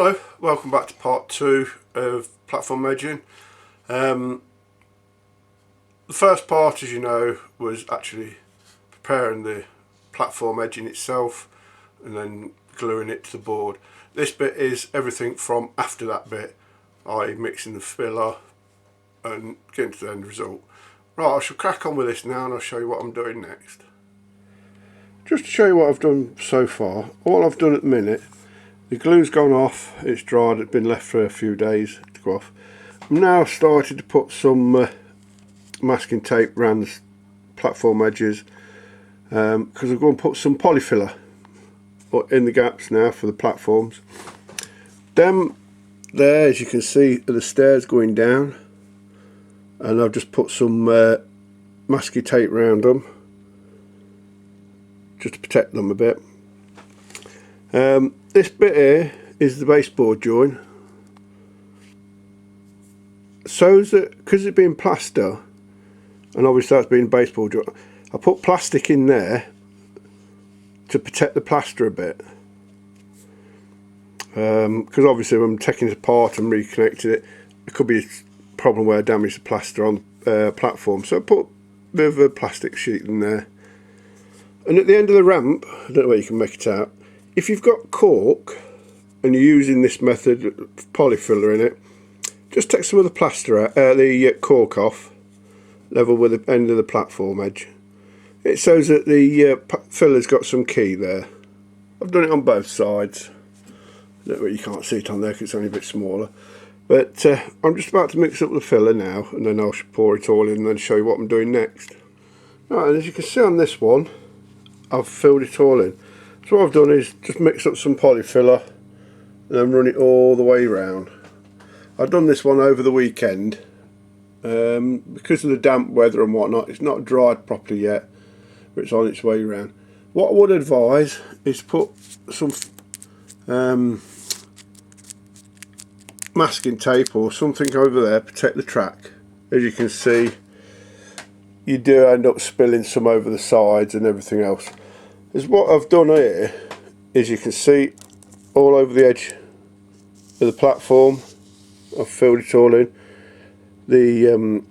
Hello, welcome back to part 2 of platform edging. The first part, as you know, was actually preparing the platform edging itself and then gluing it to the board. This bit is everything from after that bit, i.e. mixing the filler and getting to the end result. Right, I shall crack on with this now and I'll show you what I'm doing next. Just to show you what I've done so far, all I've done at the minute, the glue's gone off, it's dried, it's been left for a few days to go off. I'm now started to put some masking tape around the platform edges because I'm going to put some polyfiller in the gaps now for the platforms. Them there, as you can see, are the stairs going down, and I've just put some masking tape around them just to protect them a bit. This bit here is the baseboard join. So that, because it's been plaster, and obviously that's been baseboard join, I put plastic in there to protect the plaster a bit. Because obviously when I'm taking it apart and reconnecting it, it could be a problem where I damage the plaster on the platform. So I put a bit of a plastic sheet in there. And at the end of the ramp, I don't know where you can make it out, if you've got cork and you're using this method of polyfiller in it, just take some of the plaster out, the cork off, level with the end of the platform edge. It shows that the filler's got some key there. I've done it on both sides. You can't see it on there because it's only a bit smaller. But I'm just about to mix up the filler now, and then I'll pour it all in and then show you what I'm doing next. Right, and as you can see on this one, I've filled it all in. So what I've done is just mix up some polyfiller and then run it all the way round. I've done this one over the weekend because of the damp weather and whatnot. It's not dried properly yet, but it's on its way round. What I would advise is to put some masking tape or something over there, protect the track. As you can see, you do end up spilling some over the sides and everything else. Is what I've done here is, you can see all over the edge of the platform, I've filled it all in. The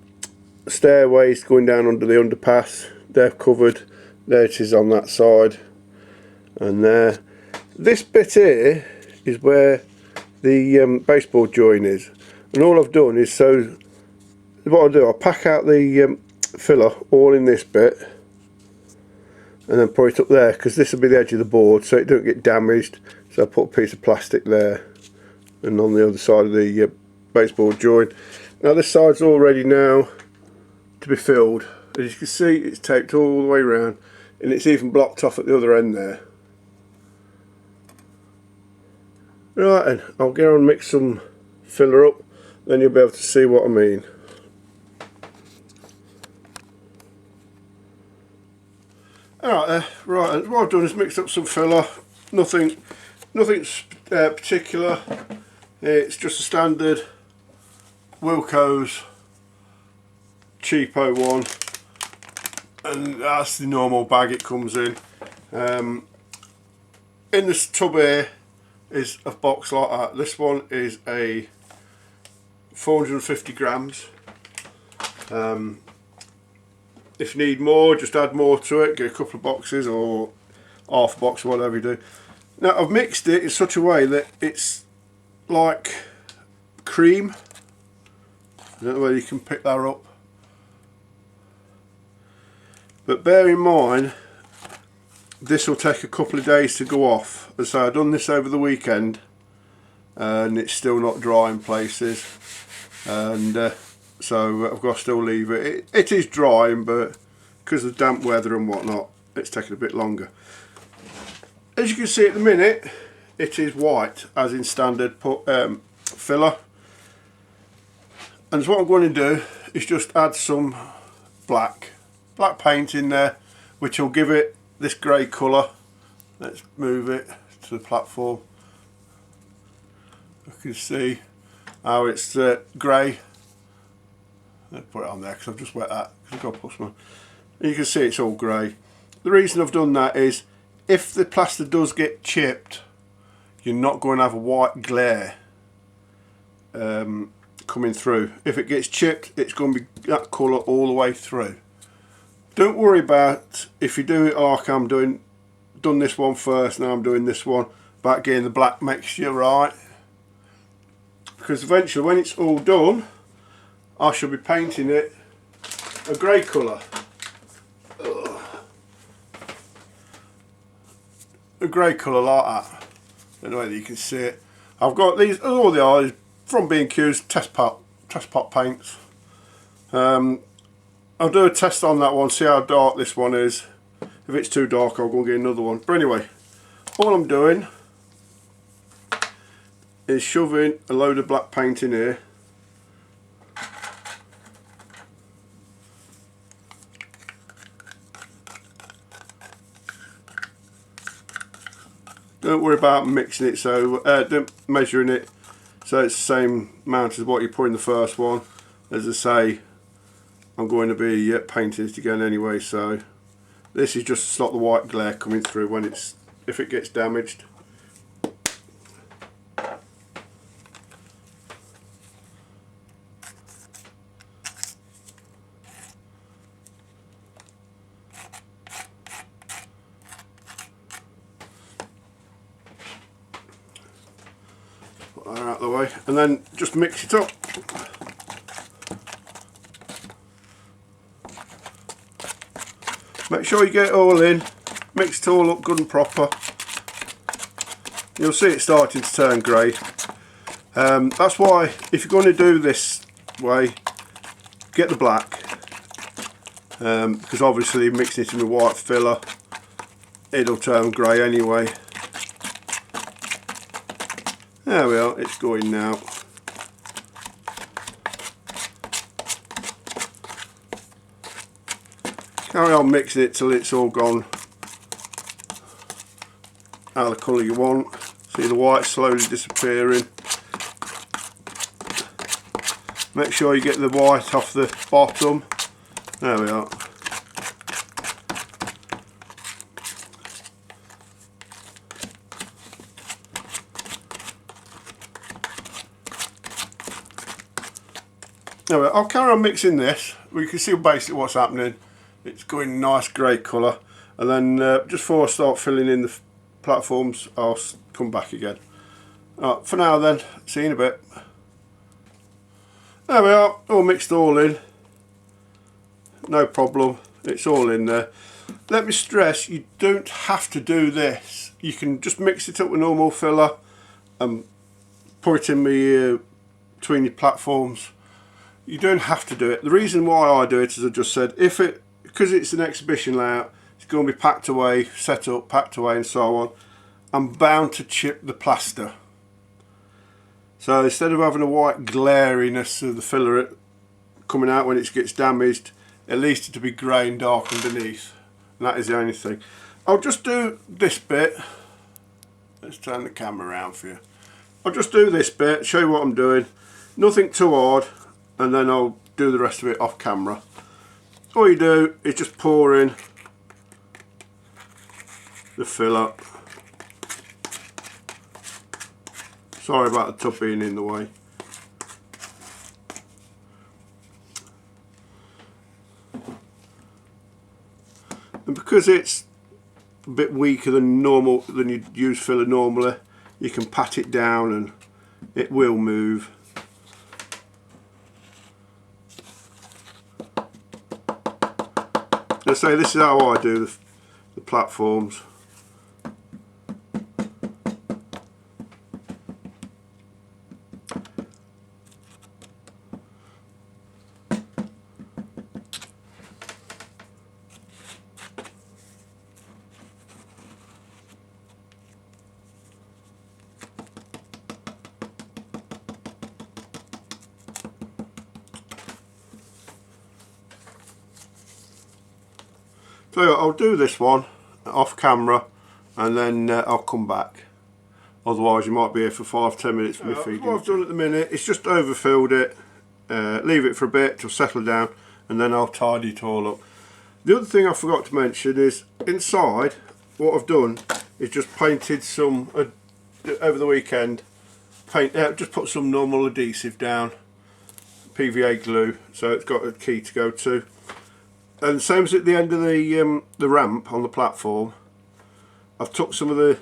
stairways going down under the underpass, they're covered. There it is on that side and there. This bit here is where the baseboard join is, and all I've done is, so what I'll do, I'll pack out the filler all in this bit and then put it up there, because this will be the edge of the board so it don't get damaged. So I put a piece of plastic there and on the other side of the baseboard joint. Now this side's all ready now to be filled. As you can see, it's taped all the way around and it's even blocked off at the other end there. Right then, I'll go and mix some filler up, then you'll be able to see what I mean. Alright, right, what I've done is mixed up some filler, nothing particular, it's just a standard Wilco's cheapo one, and that's the normal bag it comes in. In this tub here is a box like that. This one is a 450 grams. If you need more, just add more to it, get a couple of boxes or half a box or whatever you do. Now I've mixed it in such a way that it's like cream. I don't know whether you can pick that up, but bear in mind this will take a couple of days to go off. As I say, I've done this over the weekend and it's still not dry in places, and so I've got to still leave it. It is drying, but because of the damp weather and whatnot, it's taking a bit longer. As you can see at the minute, it is white, as in standard filler. And so what I'm going to do is just add some black paint in there, which will give it this grey colour. Let's move it to the platform. You can see how it's grey. Let's put it on there because I've just wet that, because I've got to put some on. You can see it's all grey. The reason I've done that is, if the plaster does get chipped, you're not going to have a white glare coming through. If it gets chipped, it's going to be that colour all the way through. Don't worry about if you do it like I'm done this one first, now I'm doing this one, about getting the black mixture right, because eventually when it's all done I shall be painting it a grey colour. A grey colour like that. I don't know whether you can see it. I've got these, all the eyes from B&Q's test pot paints. I'll do a test on that one, see how dark this one is. If it's too dark I'll go and get another one. But anyway, all I'm doing is shoving a load of black paint in here. Don't worry about mixing it, so don't measuring it so it's the same amount as what you put in the first one. As I say, I'm going to be painting it again anyway, so this is just to stop the white glare coming through when if it gets damaged. Put that out of the way, and then just mix it up. Make sure you get it all in, mix it all up good and proper. You'll see it starting to turn grey. That's why if you're going to do this way, get the black, because obviously mixing it in with white filler, it'll turn grey anyway. There we are, it's going now. Carry on mixing it till it's all gone out of the colour you want. See the white slowly disappearing. Make sure you get the white off the bottom. There we are. Anyway, I'll carry on mixing this. We can see basically what's happening. It's going nice grey colour, and then just before I start filling in the platforms I'll come back again. Right, for now then, see you in a bit. There we are, all mixed all in. No problem, it's all in there. Let me stress, you don't have to do this. You can just mix it up with normal filler and put it in between your platforms. You don't have to do it. The reason why I do it, as I just said, because it's an exhibition layout, it's going to be packed away, set up, packed away and so on. I'm bound to chip the plaster. So instead of having a white glariness of the filler coming out when it gets damaged, at least it'll be grey and dark underneath. And that is the only thing. I'll just do this bit. Let's turn the camera around for you. I'll just do this bit, show you what I'm doing. Nothing too hard, and then I'll do the rest of it off camera. All you do is just pour in the filler. Sorry about the tub being in the way. And because it's a bit weaker than normal, than you'd use filler normally, you can pat it down and it will move. Let's say this is how I do the platforms. So I'll do this one off camera and then I'll come back. Otherwise you might be here for 5-10 minutes for me feeding. What I've done at the minute is just overfilled it, leave it for a bit to settle down, and then I'll tidy it all up. The other thing I forgot to mention is inside what I've done is just painted some over the weekend, just put some normal adhesive down, PVA glue, so it's got a key to go to. And same as at the end of the ramp on the platform, I've took some of the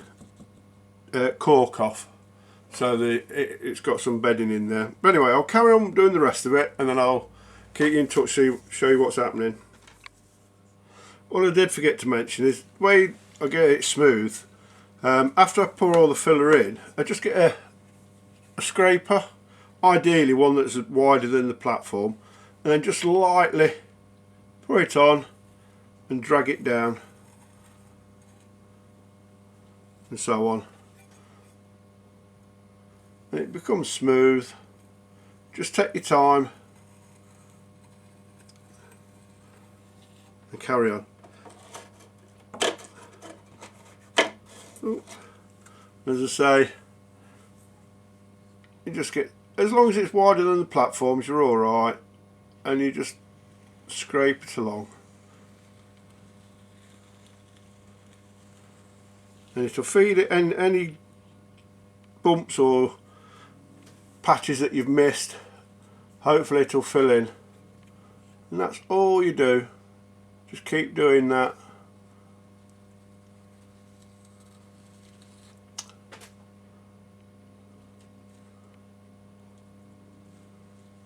cork off, so it's got some bedding in there. But anyway, I'll carry on doing the rest of it, and then I'll keep you in touch, show you what's happening. What I did forget to mention is the way I get it smooth. After I pour all the filler in, I just get a scraper, ideally one that's wider than the platform, and then just lightly pour it on and drag it down, and so on. And it becomes smooth. Just take your time and carry on. As I say, you just get, as long as it's wider than the platforms, you're alright, and you just scrape it along, and it'll feed it, and any bumps or patches that you've missed, hopefully it'll fill in. And that's all you do. Just keep doing that.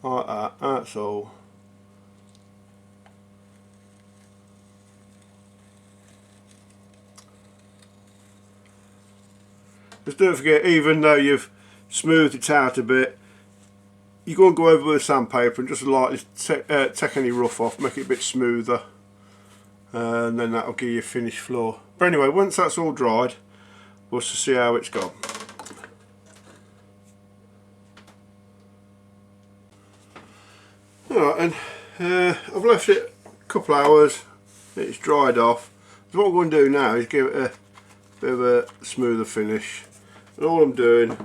Like that, that's all. Just don't forget, even though you've smoothed it out a bit, you go over with sandpaper and just lightly take any rough off, make it a bit smoother, and then that'll give you a finished floor. But anyway, once that's all dried, we'll see how it's gone. Alright, and I've left it a couple hours, it's dried off. So what I'm going to do now is give it a bit of a smoother finish. And all I'm doing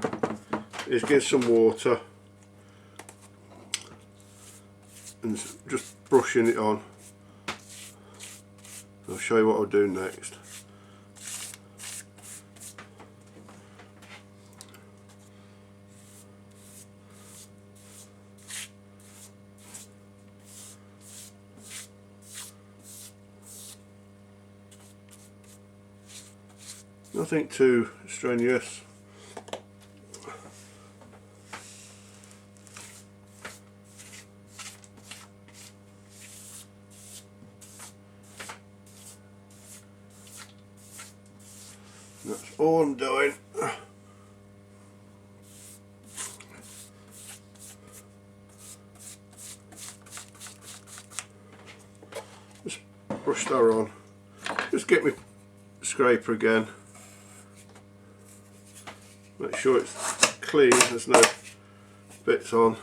is give some water and just brushing it on. I'll show you what I'll do next. Nothing too strenuous. That's all I'm doing. Just brush that on. Just get my scraper again. Make sure it's clean, there's no bits on,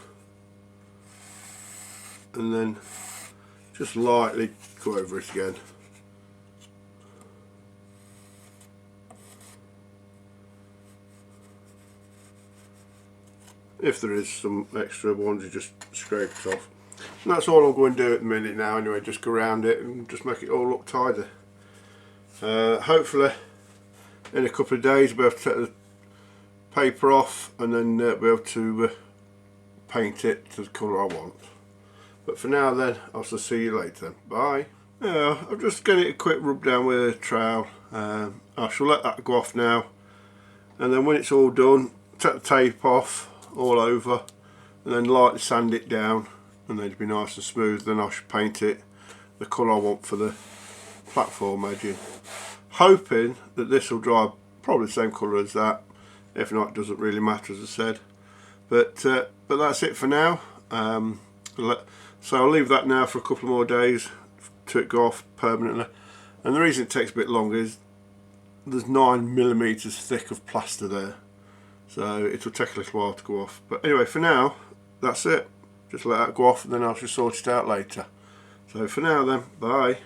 and then just lightly go over it again. If there is some extra ones, you just scrape it off. And that's all I'm going to do at the minute now anyway, just go around it and just make it all look tidy. Hopefully in a couple of days we'll be able to take the paper off and then be able to paint it to the colour I want. But for now then, I'll see you later. Bye. I'm just getting it a quick rub down with a trowel. I shall let that go off now, and then when it's all done, take the tape off all over and then lightly sand it down, and then it'll be nice and smooth. Then I should paint it the colour I want for the platform edging, hoping that this will dry probably the same colour as that. If not, it doesn't really matter, as I said. But that's it for now. So I'll leave that now for a couple more days to it go off permanently. And the reason it takes a bit longer is there's 9mm thick of plaster there, so it'll take a little while to go off. But anyway, for now, that's it. Just let that go off, and then I shall sort it out later. So for now then, bye.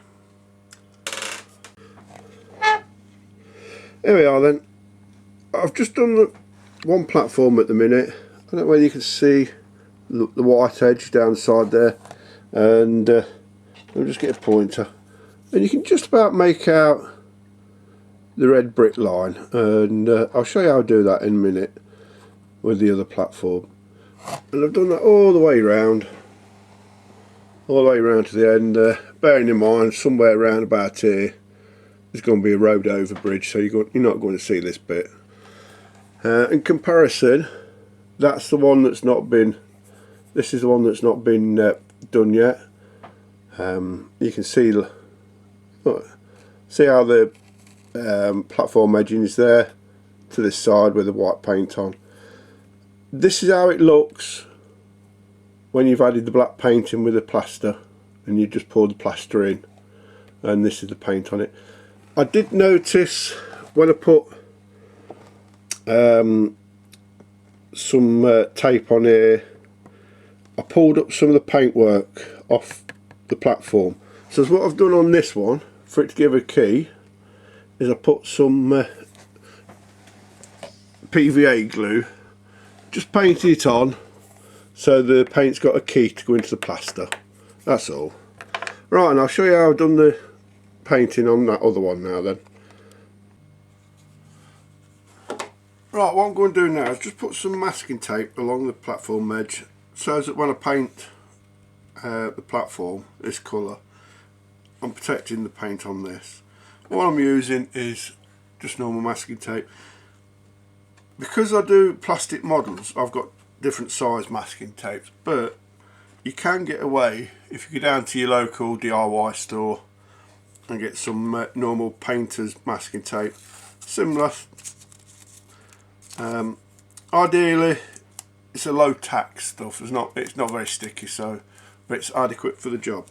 Here we are then. I've just done the one platform at the minute. I don't know whether you can see the white edge down the side there, and I'll just get a pointer, and you can just about make out red brick line, and I'll show you how to do that in a minute with the other platform. And I've done that all the way around to the end, bearing in mind somewhere around about here there's going to be a road over bridge, so you're not going to see this bit. In comparison, that's the one that's not been, this is the one that's not been done yet. You can see how the platform edging is there to this side with the white paint on. This is how it looks when you've added the black paint in with the plaster, and you just pour the plaster in, and this is the paint on it. I did notice when I put some tape on here, I pulled up some of the paintwork off the platform. So what I've done on this one, for it to give a key, is I put some PVA glue, just painted it on so the paint's got a key to go into the plaster. That's all. Right, and I'll show you how I've done the painting on that other one now then. Right, what I'm going to do now is just put some masking tape along the platform edge, so that when I paint the platform this colour, I'm protecting the paint on this. What I'm using is just normal masking tape. Because I do plastic models, I've got different size masking tapes, but you can get away if you go down to your local DIY store and get some normal painter's masking tape, similar. Ideally it's a low tax stuff, it's not very sticky, so but it's adequate for the job.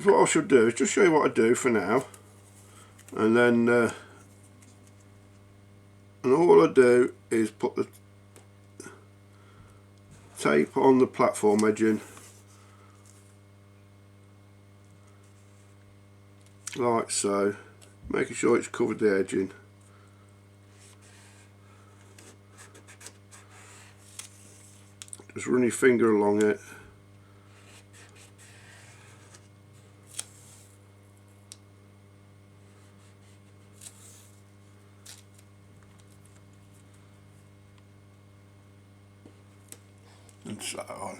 So what I should do is just show you what I do for now, and then and all I do is put the tape on the platform edging like so, making sure it's covered the edging. Just run your finger along it. And so on.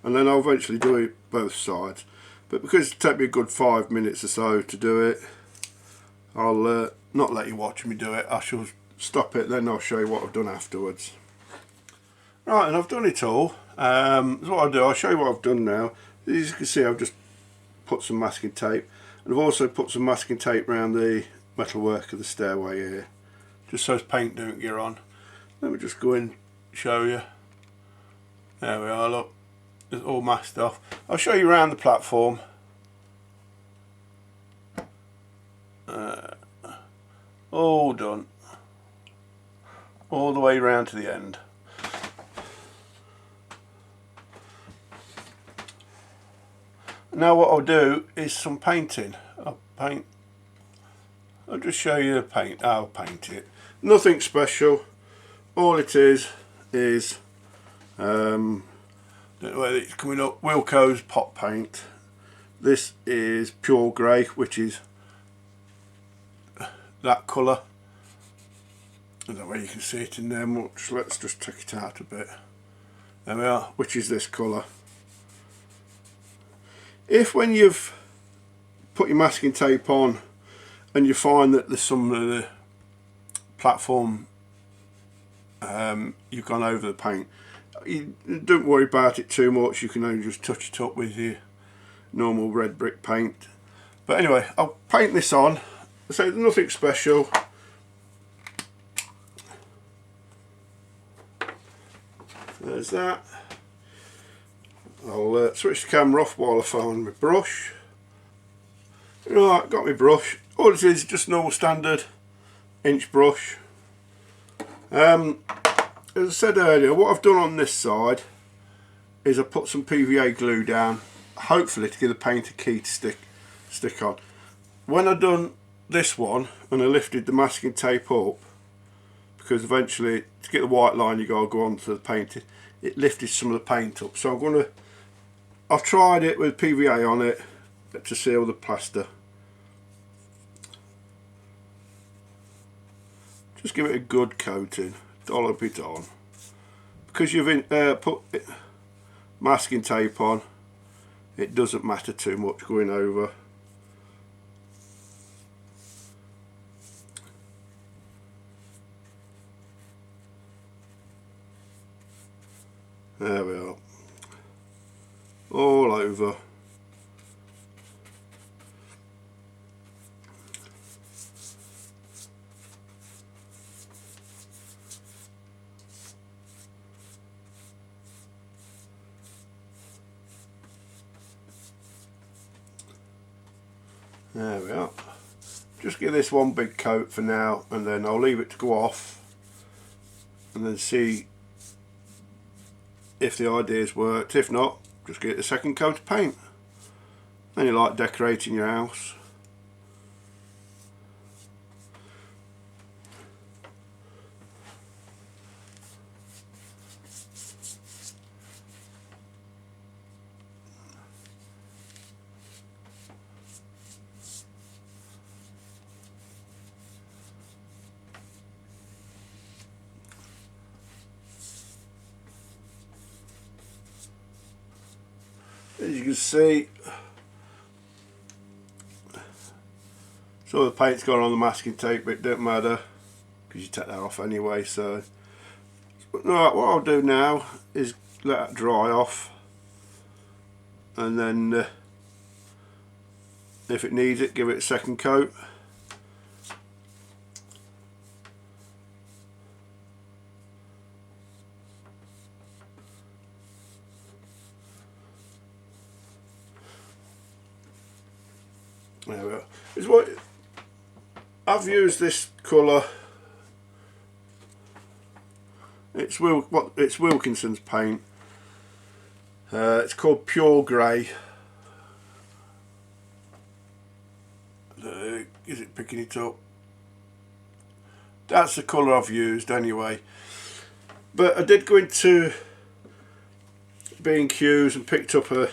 And then I'll eventually do it both sides. But because it takes me a good 5 minutes or so to do it, I'll not let you watch me do it. I shall stop it, then I'll show you what I've done afterwards. Right, and I've done it all. So what I'll do, I'll show you what I've done now. As you can see, I've just put some masking tape, and I've also put some masking tape around the metalwork of the stairway here, just so paint don't get on. Let me just go in and show you. There we are, look, it's all masked off. I'll show you around the platform. All done, all the way round to the end. Now what I'll do is some painting. I'll just show you the paint. I'll paint it. Nothing special. All it is don't know whether it's coming up, Wilko's pot paint. This is pure grey, which is that colour. I don't know whether you can see it in there much. Let's just take it out a bit. There we are, which is this colour. If when you've put your masking tape on and you find that there's some of the platform you've gone over the paint, you don't worry about it too much. You can only just touch it up with your normal red brick paint. But anyway, I'll paint this on. So there's nothing special. There's that. I'll switch the camera off while I find my brush. Right, got my brush. All it is just normal standard inch brush. As I said earlier, what I've done on this side is I put some PVA glue down, hopefully to give the paint a key to stick on. When I done this one and I lifted the masking tape up, because eventually to get the white line you gotta go on to the paint, it lifted some of the paint up. So I've tried it with PVA on it to seal the plaster. Just give it a good coating, dollop it on. Because you've put masking tape on, it doesn't matter too much going over. There we are. All over. There we are. Just give this one big coat for now, and then I'll leave it to go off and then see if the idea's worked. If not, just get a second coat of paint. Then you like decorating your house. As you can see, so the paint's gone on the masking tape, but it don't matter because you take that off anyway. So right, what I'll do now is let that dry off, and then if it needs it, give it a second coat. There we are. Is what I've used this colour. It's Wilkinson's paint. It's called Pure Grey. Is it picking it up? That's the colour I've used anyway. But I did go into B&Q's and picked up a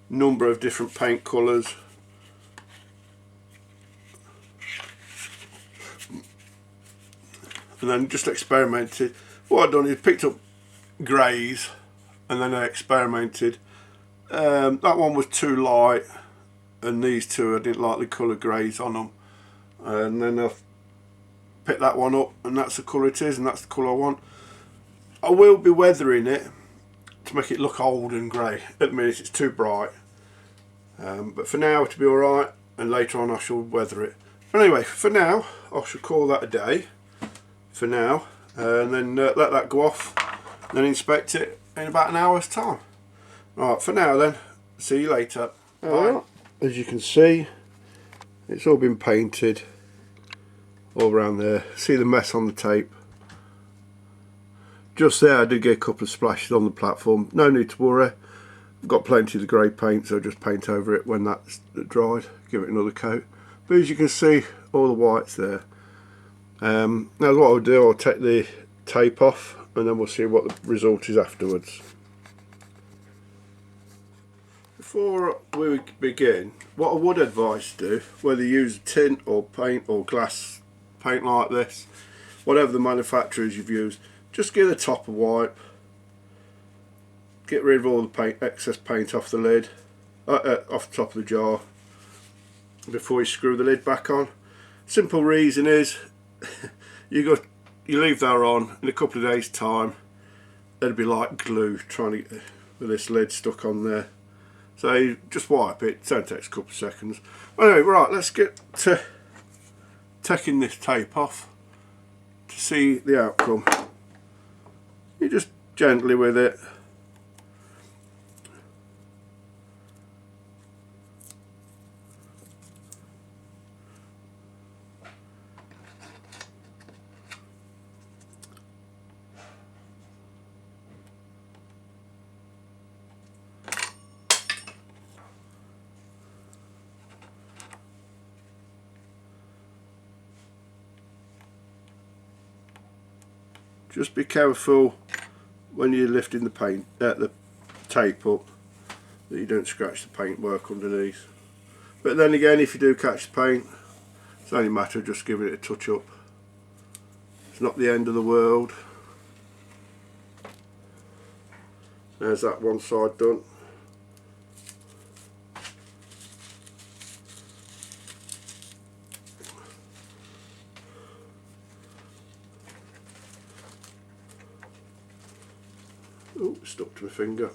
number of different paint colours. And then just experimented. What I've done is picked up greys and then I experimented. That one was too light, and these two I didn't like the colour greys on them. And then I've picked that one up, and that's the colour it is, and that's the colour I want. I will be weathering it to make it look old and grey. At the minute it's too bright. But for now it'll be alright, and later on I shall weather it. But anyway, for now I shall call that a day. For now, and then let that go off, then inspect it in about an hour's time. Alright, for now then, see you later. Alright, as you can see, it's all been painted all around there. See the mess on the tape? Just there I did get a couple of splashes on the platform. No need to worry. I've got plenty of the grey paint, so I'll just paint over it when that's dried, give it another coat. But as you can see, all the white's there. Now what I'll do, I'll take the tape off and then we'll see what the result is afterwards. Before we begin, what I would advise to do, whether you use tin or paint or glass paint like this, whatever the manufacturers you've used, just give the top a wipe, get rid of all the paint, excess paint off the lid, off the top of the jar before you screw the lid back on. Simple reason is you leave that on, in a couple of days time it'll be like glue trying to get with this lid stuck on there. So you just wipe it. It only takes a couple of seconds. Anyway, right, let's get to taking this tape off to see the outcome. You just gently with it. Just be careful when you're lifting the paint, the tape up, that you don't scratch the paintwork underneath. But then again, if you do catch the paint, it's only a matter of just giving it a touch up. It's not the end of the world. There's that one side done. Oh, stuck to my finger.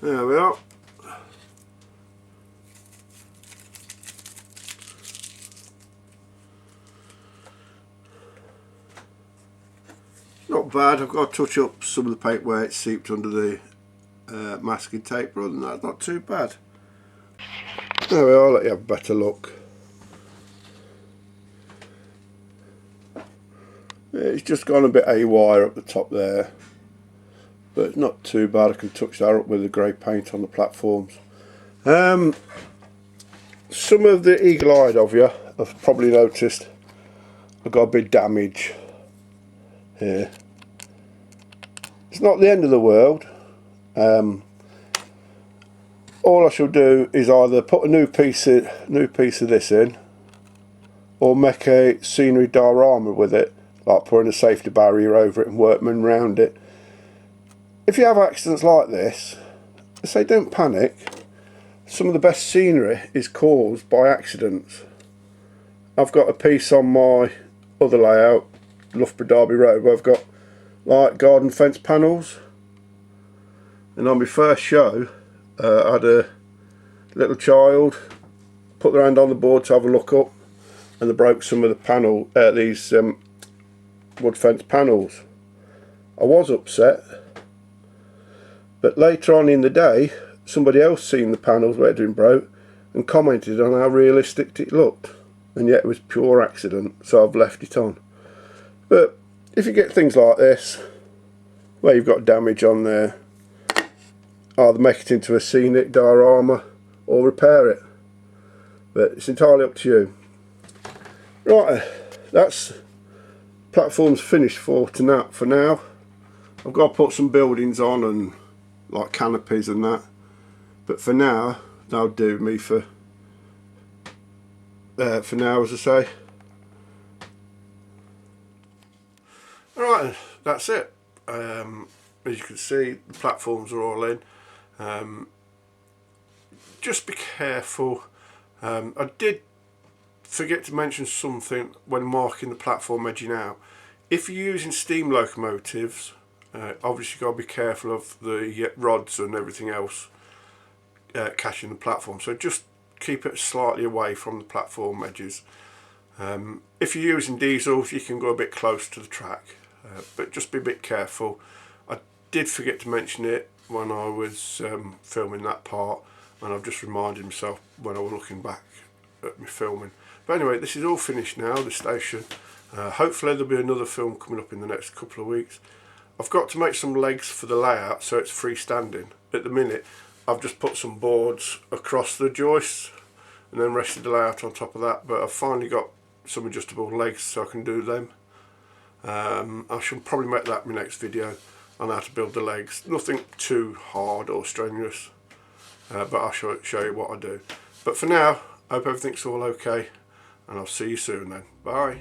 There we are. Not bad. I've got to touch up some of the paint where it's seeped under the masking tape, but other than that, not too bad. There we are, let you have a better look. It's just gone a bit haywire up the top there, but it's not too bad. I can touch that up with the grey paint on the platforms. Some of the eagle-eyed of you have probably noticed I've got a bit of damage here. It's not the end of the world. All I shall do is either put a new piece of this in, or make a scenery diorama with it, like putting a safety barrier over it and workmen round it. If you have accidents like this, I say don't panic. Some of the best scenery is caused by accidents. I've got a piece on my other layout, Loughborough Derby Road, where I've got like garden fence panels, and on my first show I had a little child put their hand on the board to have a look up, and they broke some of the these wood fence panels. I was upset, but later on in the day somebody else seen the panels where it had been broke and commented on how realistic it looked, and yet it was pure accident, so I've left it on. But if you get things like this where you've got damage on there, either make it into a scenic diorama or repair it, but it's entirely up to you. Right, that's platform's finished for now. I've got to put some buildings on and like canopies and that, but for now that'll do me for now, as I say. Alright, that's it. As you can see, the platforms are all in. Just be careful. I did forget to mention something when marking the platform edging out. If you're using steam locomotives, obviously you've got to be careful of the rods and everything else catching the platform, so just keep it slightly away from the platform edges. If you're using diesels, you can go a bit close to the track, but just be a bit careful. I did forget to mention it when I was filming that part, and I've just reminded myself when I was looking back at my filming. But anyway, this is all finished now, the station. Hopefully there'll be another film coming up in the next couple of weeks. I've got to make some legs for the layout so it's freestanding. At the minute I've just put some boards across the joists and then rested the layout on top of that, but I've finally got some adjustable legs so I can do them. I shall probably make that my next video on how to build the legs. Nothing too hard or strenuous, but I'll show you what I do. But for now, I hope everything's all okay, and I'll see you soon then. Bye.